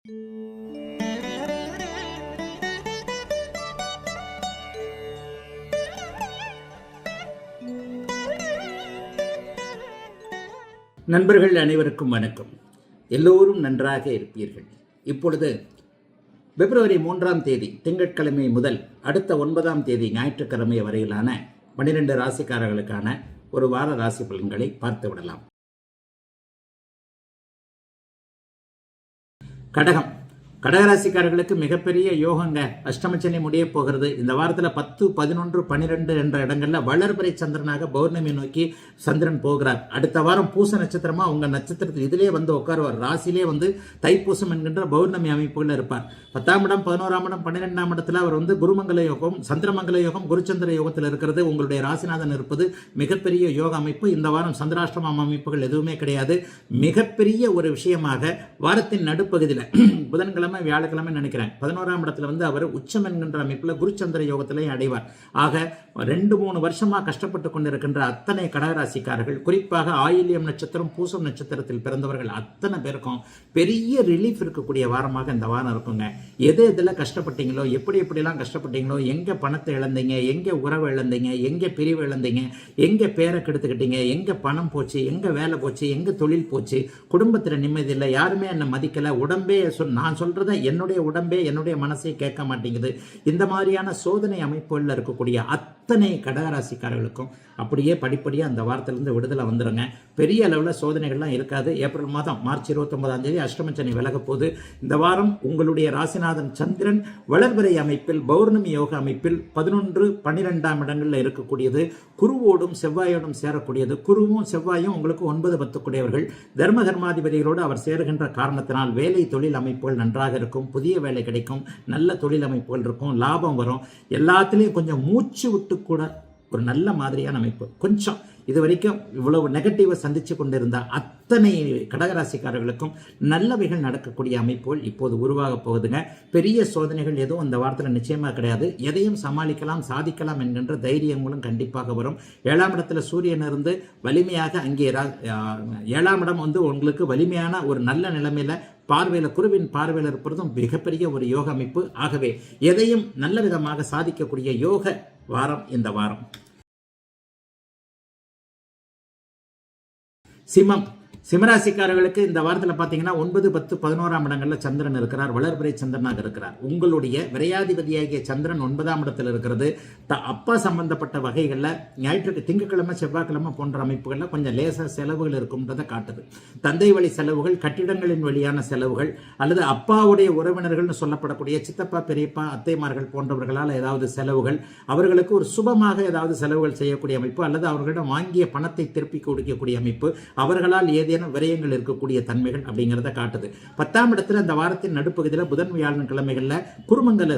நண்பர்கள் அனைவருக்கும் வணக்கம். எல்லோரும் நன்றாக இருப்பீர்கள். இப்பொழுது பிப்ரவரி 3ஆம் தேதி திங்கட்கிழமை முதல் அடுத்த 9ஆம் தேதி ஞாயிற்றுக்கிழமை வரையிலான 12 ராசிக்காரர்களுக்கான ஒரு வார ராசி பலன்களை பார்த்து விடலாம். கடகம், கடகராசிக்காரர்களுக்கு மிகப்பெரிய யோகங்க. அஷ்டமச்சனி முடிய போகிறது. இந்த வாரத்தில் 10, 11, 12 என்ற இடங்கள்ல வளர்பிறை சந்திரனாக பௌர்ணமி நோக்கி சந்திரன் போகிறார். அடுத்த வாரம் பூச நட்சத்திரமா உங்க நட்சத்திரத்தில் இதிலே வந்து உட்காருவார். ராசிலே வந்து தைப்பூசம் என்கின்ற பௌர்ணமி அமைப்புகள் இருப்பார். 10ஆம் இடம், 11ஆம் இடம், 12ஆம் இடத்துல அவர் வந்து குருமங்கல யோகம், சந்திரமங்கல யோகம், குருச்சந்திர யோகத்தில் இருக்கிறது. உங்களுடைய ராசிநாதன் இருப்பது மிகப்பெரிய யோக அமைப்பு. இந்த வாரம் சந்திராஷ்டமம் அமைப்புகள் எதுவுமே கிடையாது. மிகப்பெரிய ஒரு விஷயமாக வாரத்தின் நடுப்பகுதியில் புதன்கிழமை வியாழக்கிழமை நினைக்கிறேன் 11ஆம் இடத்துல வந்து அவர் உச்சம் என்கின்ற அமைப்புல குருச்சந்திர யோகத்திலையும் அடைவார். ஆக 2-3 வருஷமா கஷ்டப்பட்டு கொண்டிருக்கின்ற அத்தனை கடகராசிக்காரர்கள், குறிப்பாக ஆயில்யம் நட்சத்திரம், பூசம் நட்சத்திரத்தில் பிறந்தவர்கள் அத்தனை பேருக்கும் பெரிய ரிலீஃப் இருக்கக்கூடிய வாரமாக இந்த வாரம் இருக்குங்க. எதில் கஷ்டப்பட்டீங்களோ, எப்படிலாம் கஷ்டப்பட்டீங்களோ, எங்க பணத்தை இழந்தீங்க, எங்க உறவு இழந்தீங்க, எங்க பிரிவு இழந்தீங்க, எங்க பேரை கெடுத்துக்கிட்டீங்க, எங்க பணம் போச்சு, எங்க வேலை போச்சு, எங்க தொழில் போச்சு, குடும்பத்தில் நிம்மதி இல்லை, யாருமே என்னை மதிக்கல, உடம்பே நான் சொல்றத என்னுடைய உடம்பே என்னுடைய மனசை கேட்க மாட்டேங்குது. இந்த மாதிரியான சோதனை அமைப்புகளில் இருக்கக்கூடிய அத்தனை கடகராசிக்காரர்களுக்கும் அப்படியே படிப்படியாக அந்த வாரத்திலிருந்து விடுதலை வந்துடுங்க. பெரிய அளவில் சோதனைகள்லாம் இருக்காது. ஏப்ரல் மாதம் மார்ச் 29ஆம் தேதி அஷ்டமச்சனி விலக போது. இந்த வாரம் உங்களுடைய ராசிநாதன் சந்திரன் வளர்பிறை அமைப்பில் பௌர்ணமி யோக அமைப்பில் 11, 12ஆம் இடங்களில் இருக்கக்கூடியது. குருவோடும் செவ்வாயோடும் சேரக்கூடியது. குருவும் செவ்வாயும் உங்களுக்கு 9, 10 கூடியவர்கள். தர்ம கர்மாதிபதிகளோடு அவர் சேருகின்ற காரணத்தினால் வேலை தொழில் அமைப்புகள் நன்றாக இருக்கும். புதிய வேலை கிடைக்கும். நல்ல தொழில் அமைப்புகள் இருக்கும். லாபம் வரும். எல்லாத்துலேயும் கொஞ்சம் மூச்சு விட்டு கூட ஒரு நல்ல மாதிரியான அமைப்பு. கொஞ்சம் இது வரைக்கும் இவ்வளவு நெகட்டிவை சந்திச்சு கொண்டிருந்த அத்தனை கடகராசிக்காரர்களுக்கும் நல்லவைகள் நடக்கக்கூடிய அமைப்புகள் இப்போது உருவாக போகுதுங்க. பெரிய சோதனைகள் எதுவும் இந்த வாரத்தில் நிச்சயமாக கிடையாது. எதையும் சமாளிக்கலாம், சாதிக்கலாம் என்கின்ற தைரியங்களும் கண்டிப்பாக வரும். 7ஆம் இடத்துல சூரியன் இருந்து வலிமையாக அங்கே 7ஆம் இடம் வந்து உங்களுக்கு வலிமையான ஒரு நல்ல நிலைமையில பார்வையில், குருவின் பார்வையில் இருப்பதும் மிகப்பெரிய ஒரு யோக அமைப்பு. ஆகவே எதையும் நல்ல விதமாக சாதிக்கக்கூடிய யோக வாரம் இந்த வாரம். சிம்மம், சிம்மராசிக்காரர்களுக்கு இந்த வாரத்தில் பார்த்தீங்கன்னா 9, 10, 11ஆம் இடங்களில் சந்திரன் இருக்கிறார். வளர்பிறை சந்திரனாக இருக்கிறார். உங்களுடைய விரையாதிபதியாகிய சந்திரன் 9ஆம் இடத்தில் இருக்கிறது. அப்பா சம்பந்தப்பட்ட வகைகளில் திங்கட்கிழமை, செவ்வாய்க்கிழமை போன்ற அமைப்புகளில் கொஞ்சம் லேசாக செலவுகள் இருக்கும்ன்றதை காட்டுது. தந்தை வழி செலவுகள், கட்டிடங்களின் வழியான செலவுகள், அல்லது அப்பாவுடைய உறவினர்கள்னு சொல்லப்படக்கூடிய சித்தப்பா, பெரியப்பா, அத்தைமார்கள் போன்றவர்களால் ஏதாவது செலவுகள், அவர்களுக்கு ஒரு சுபமாக ஏதாவது செலவுகள் செய்யக்கூடிய அமைப்பு, அல்லது அவர்களிடம் வாங்கிய பணத்தை திருப்பி கொடுக்கக்கூடிய அமைப்பு, அவர்களால் ஏதேனும் விரயங்கள் இருக்கக்கூடிய தன்மைகள் அப்படிங்கிறத காட்டுது. 10ஆம் இடத்துல இந்த வாரத்தின் நடுப்பகுதியில் புதன், வியாழன் கிழமைகளில் குருமங்கல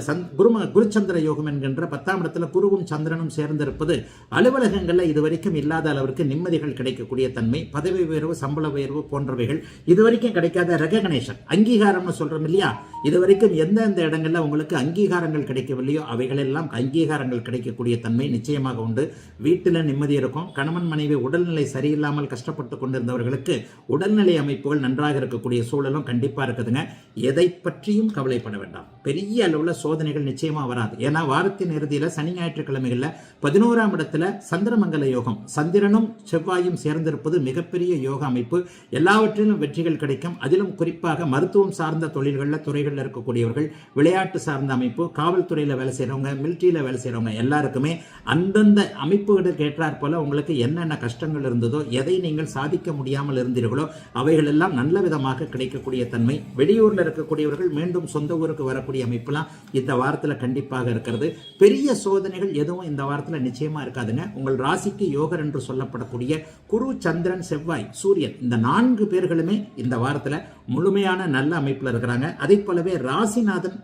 குருச்சந்திர யோகம் என்கின்ற 10ஆம் இடத்துல குருவும் சந்திரனும் சேர்ந்திருப்பது அலுவலகங்களில் இதுவரைக்கும் இல்லாத அளவிற்கு நிம்மதிகள் கிடைக்கக்கூடிய தன்மை, பதவி உயர்வு, சம்பள உயர்வு போன்றவைகள், இதுவரைக்கும் கிடைக்காத ரெகக்னேஷன், அங்கீகாரம்னு சொல்றோம் இல்லையா, இதுவரைக்கும் எந்தெந்த இடங்கள்ல உங்களுக்கு அங்கீகாரங்கள் கிடைக்கவில்லையோ அவைகளெல்லாம் அங்கீகாரங்கள் கிடைக்கக்கூடிய தன்மை நிச்சயமாக உண்டு. வீட்டில் நிம்மதி இருக்கும். கணவன் மனைவி உடல்நிலை சரியில்லாமல் கஷ்டப்பட்டு கொண்டிருந்தவர்களுக்கு உடல்நிலை அமைப்புகள் நன்றாக இருக்கக்கூடிய சூழலும் கண்டிப்பா இருக்குதுங்க. எதை பற்றியும் கவலைப்பட வேண்டாம். பெரிய அளவுல சோதனைகள் நிச்சயமா வராது. ஏன்னா வாரத்தின் இறுதியில சனி, ஞாயிற்றுக்கிழமைகள்ல 11ஆம் இடத்துல சந்திரமங்கல யோகம், சந்திரனும் செவ்வாயும் சேர்ந்திருப்பது மிகப்பெரிய யோக அமைப்பு. எல்லாவற்றிலும் வெற்றிகள் கிடைக்கும். அதிலும் குறிப்பாக மருத்துவம் சார்ந்த தொழில்களில், துறைகளில் இருக்கக்கூடியவர்கள், விளையாட்டு சார்ந்த அமைப்பு, காவல்துறையில் வேலை செய்யறவங்க, மிலிட்டரியில வேலை செய்யறவங்க எல்லாருக்குமே அந்தந்த அமைப்புகளுக்கு ஏற்றாற் போல உங்களுக்கு என்னென்ன கஷ்டங்கள் இருந்ததோ, எதை நீங்கள் சாதிக்க முடியாமல் இருந்தீர்களோ அவைகள் எல்லாம் நல்ல விதமாக கிடைக்கக்கூடிய தன்மை. வெளியூர்ல இருக்கக்கூடியவர்கள் மீண்டும் சொந்த ஊருக்கு வரக்கூடிய அமைப்புலாம் இந்த வாரத்தில் கண்டிப்பாக இருக்கிறது. பெரிய சோதனைகள் எதுவும் இந்த வாரத்தில் நிச்சயமா இருக்காதுங்க. உங்கள் ராசிக்கு யோகர் என்று சொல்லப்படக்கூடிய குரு, சந்திரன், செவ்வாய், சூரியன், இந்த 4 பேர்களுமே இந்த வாரத்தில் முழுமையான நல்ல அமைப்புல இருக்கிறாங்க. அதே போலவே ராசிநாதன்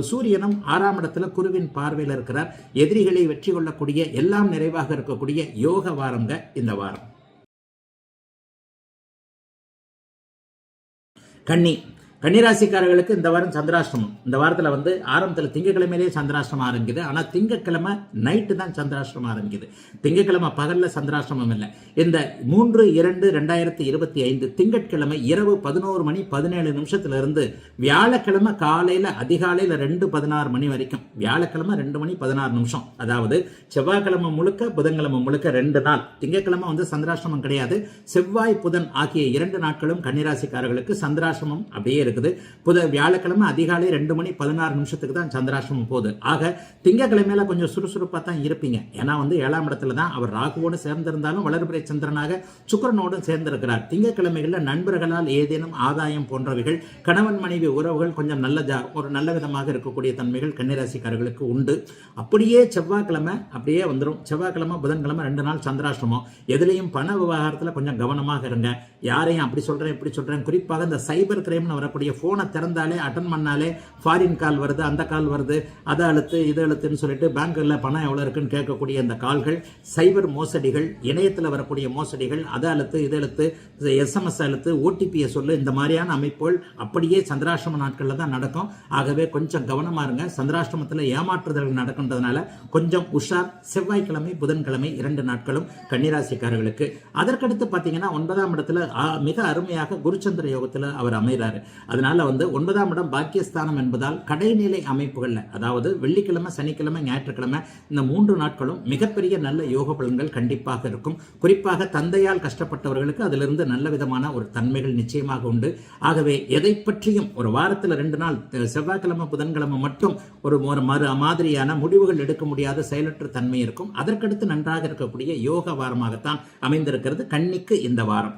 சூரியனும் 6ஆம் இடத்துல குருவின் பார்வையில் இருக்கிறார். எதிரிகளை வெற்றி கொள்ளக்கூடிய, எல்லாம் நிறைவாக இருக்கக்கூடிய யோக வாரங்க இந்த வாரம். கன்னி, கன்னிராசிக்காரர்களுக்கு இந்த வாரம் சந்திராஷ்டமம். இந்த வாரத்தில் ஆரம்பத்தில் திங்கக்கிழமையிலேயே சந்திராஷ்டமம் ஆரம்பிக்குது. ஆனால் திங்கக்கிழமை நைட்டு தான் சந்திராஷ்டமம் ஆரம்பிக்குது. திங்கக்கிழமை பகலில் சந்திராஷ்டமம் இல்லை. இந்த 3/2/2025 திங்கட்கிழமை இரவு 11 மணி 17 நிமிஷத்திலிருந்து வியாழக்கிழமை காலையில் அதிகாலையில் 2:16 மணி வரைக்கும், வியாழக்கிழமை 2 மணி 16 நிமிஷம், அதாவது செவ்வாய்க்கிழமை முழுக்க புதன்கிழமை முழுக்க 2 நாள். திங்கக்கிழமை சந்திராஷ்டமம் கிடையாது. செவ்வாய் புதன் ஆகிய 2 நாட்களும் கன்னிராசிக்காரர்களுக்கு சந்திராஷ்டமம் அப்படியே இருக்குது. வியாழக்கிழமை அதிகாலை 2 மணி 16 நிமிஷத்துக்கு தான் சந்திராஷ்டமம் போகுது. ஆக திங்கக்கிழமையில கொஞ்சம் சுறுசுறுப்பா தான் இருப்பீங்க. ஏன்னா 7ஆம் இடத்துல தான் அவர் ராகுவோடு சேர்ந்திருந்தாலும் வளர்பிறை சந்திரனாக சுக்கிரனோடும் சேர்ந்திருக்கிறார். திங்கக்கிழமைகளில் நண்பர்களால் ஏதேனும் ஆதாயம் போன்றவைகள், கணவன் மனைவி உறவுகள் கொஞ்சம் ஒரு நல்ல விதமாக இருக்கக்கூடிய தன்மைகள் கன்னிராசிக்காரர்களுக்கு உண்டு. அப்படியே செவ்வாய்க்கிழமை அப்படியே வந்துடும். செவ்வாய்க்கிழமை புதன்கிழமை 2 நாள் சந்திராஷ்டமம். எதுலையும் பண விவகாரத்தில் கொஞ்சம் கவனமாக இருங்க. யாரையும் அப்படி சொல்றேன் இப்படி சொல்றேன், குறிப்பாக இந்த சைபர் கிரைம்னு வரக்கூடிய போனை திறந்தாலே அட்டன் பண்ணாலே ஃபாரின் கால் வருது, அந்த கால் வருது, அதை அழுத்து இது அழுத்துன்னு சொல்லிட்டு பேங்க்ல பணம் எவ்வளவு இருக்குன்னு கேட்கக்கூடிய இந்த கால்கள், சைபர் மோசடிகள், இணையத்தில் வரக்கூடிய மோசடிகள், அதை அழுத்து இது அழுத்து, SMS அழுத்து, OTP சொல்லு, இந்த மாதிரியான அமைப்புகள் அப்படியே சந்திராஷ்டம நாட்கள்ல தான் நடக்கும். ஆகவே கொஞ்சம் கவனமா இருங்க. சந்திராஷ்டமத்தில் ஏமாற்றுதல்கள் நடக்கின்றதுனால கொஞ்சம் உஷார். செவ்வாய்க்கிழமை புதன்கிழமை 2 நாட்களும் கன்னிராசிக்காரர்களுக்கு. அதற்கடுத்து பார்த்தீங்கன்னா 9ஆம் இடத்துல மிக அருமையாக குருச்சந்திர யோகத்தில் அவர் அமைகிறாரு. அதனால 9ஆம் இடம் பாக்கியஸ்தானம் என்பதால் கடைநிலை அமைப்புகள்ல, அதாவது வெள்ளிக்கிழமை சனிக்கிழமை ஞாயிற்றுக்கிழமை இந்த 3 நாட்களும் மிகப்பெரிய நல்ல யோக பலன்கள் கண்டிப்பாக இருக்கும். குறிப்பாக தந்தையால் கஷ்டப்பட்டவர்களுக்கு அதிலிருந்து நல்ல விதமான ஒரு தன்மைகள் நிச்சயமாக உண்டு. ஆகவே எதை பற்றியும் ஒரு வாரத்தில் 2 நாள் செவ்வாய்க்கிழமை புதன்கிழமை மட்டும் ஒரு மாதிரியான முடிவுகள் எடுக்க முடியாத செயலற்ற தன்மை இருக்கும். அதற்கடுத்து நன்றாக இருக்கக்கூடிய யோக வாரமாகத்தான் அமைந்திருக்கிறது கன்னிக்கு இந்த வாரம்.